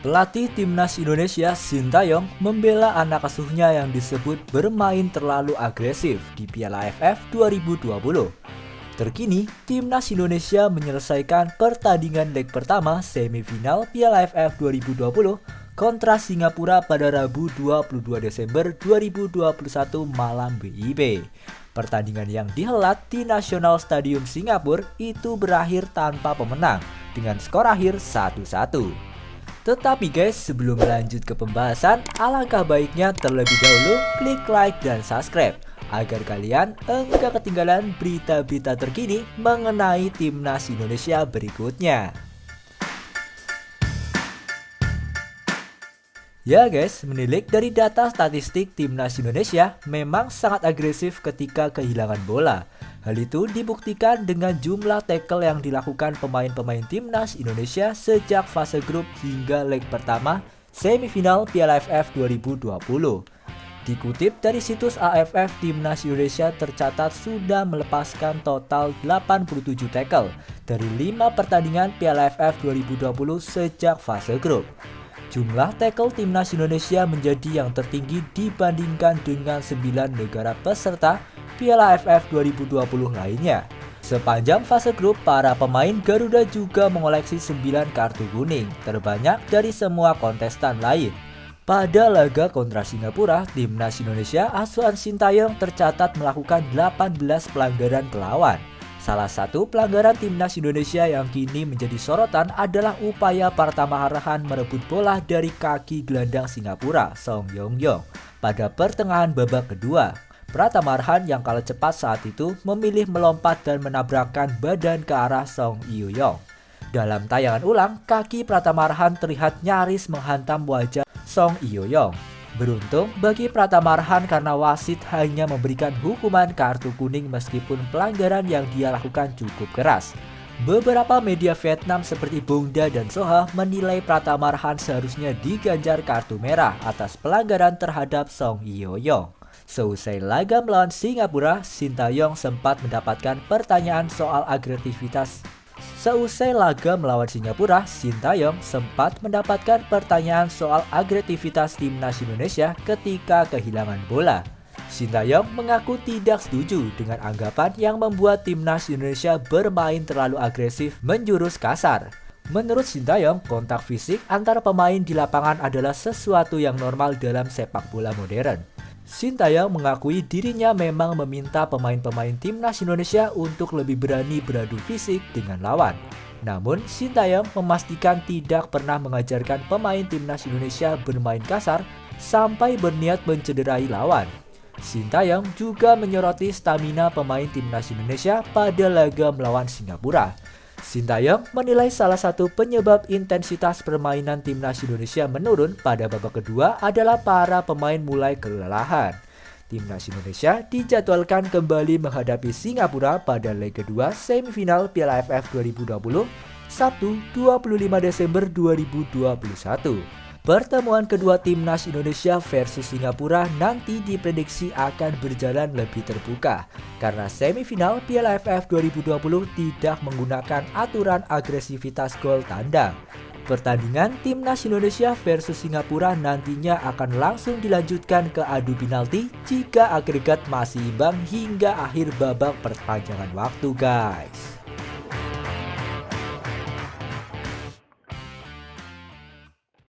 Pelatih Timnas Indonesia Sintayong membela anak asuhnya yang disebut bermain terlalu agresif di Piala AFF 2020. Terkini, Timnas Indonesia menyelesaikan pertandingan leg pertama semifinal Piala AFF 2020 kontra Singapura pada Rabu 22 Desember 2021 malam WIB. Pertandingan yang dihelat di National Stadium Singapura itu berakhir tanpa pemenang dengan skor akhir 1-1. Tetapi guys, sebelum lanjut ke pembahasan, alangkah baiknya terlebih dahulu klik like dan subscribe agar kalian enggak ketinggalan berita-berita terkini mengenai Timnas Indonesia berikutnya. Ya guys, menilik dari data statistik Timnas Indonesia memang sangat agresif ketika kehilangan bola. Hal itu dibuktikan dengan jumlah tackle yang dilakukan pemain-pemain Timnas Indonesia sejak fase grup hingga leg pertama semifinal Piala AFF 2020. Dikutip dari situs AFF, Timnas Indonesia tercatat sudah melepaskan total 87 tackle dari 5 pertandingan Piala AFF 2020 sejak fase grup. Jumlah tackle Timnas Indonesia menjadi yang tertinggi dibandingkan dengan 9 negara peserta Piala AFF 2020 lainnya. Sepanjang fase grup, para pemain Garuda juga mengoleksi 9 kartu kuning, terbanyak dari semua kontestan lain. Pada laga kontra Singapura, Timnas Indonesia asuhan Sintayong tercatat melakukan 18 pelanggaran ke lawan. Salah satu pelanggaran Timnas Indonesia yang kini menjadi sorotan adalah upaya Pratama Arhan merebut bola dari kaki gelandang Singapura, Song Yong-yong, pada pertengahan babak kedua. Pratama Arhan yang kalah cepat saat itu memilih melompat dan menabrakkan badan ke arah Song Yong-yong. Dalam tayangan ulang, kaki Pratama Arhan terlihat nyaris menghantam wajah Song Yong-yong. Beruntung bagi Pratama Arhan karena wasit hanya memberikan hukuman kartu kuning meskipun pelanggaran yang dia lakukan cukup keras. Beberapa media Vietnam seperti Bongda dan Soha menilai Pratama Arhan seharusnya diganjar kartu merah atas pelanggaran terhadap Song Yong-yong. Seusai laga melawan Singapura, Sintayong sempat mendapatkan pertanyaan soal agresivitas. Seusai laga melawan Singapura, Sintayong sempat mendapatkan pertanyaan soal agresivitas Timnas Indonesia ketika kehilangan bola. Sintayong mengaku tidak setuju dengan anggapan yang membuat Timnas Indonesia bermain terlalu agresif menjurus kasar. Menurut Sintayong, kontak fisik antara pemain di lapangan adalah sesuatu yang normal dalam sepak bola modern. Sintayong mengakui dirinya memang meminta pemain-pemain Timnas Indonesia untuk lebih berani beradu fisik dengan lawan. Namun, Sintayong memastikan tidak pernah mengajarkan pemain Timnas Indonesia bermain kasar sampai berniat mencederai lawan. Sintayong juga menyoroti stamina pemain Timnas Indonesia pada laga melawan Singapura. Sintayong menilai salah satu penyebab intensitas permainan Timnas Indonesia menurun pada babak kedua adalah para pemain mulai kelelahan. Timnas Indonesia dijadwalkan kembali menghadapi Singapura pada leg kedua semifinal Piala AFF 2020, Sabtu 25 Desember 2021. Pertemuan kedua Timnas Indonesia versus Singapura nanti diprediksi akan berjalan lebih terbuka karena semifinal Piala AFF 2020 tidak menggunakan aturan agresivitas gol tandang. Pertandingan Timnas Indonesia versus Singapura nantinya akan langsung dilanjutkan ke adu penalti jika agregat masih imbang hingga akhir babak perpanjangan waktu guys.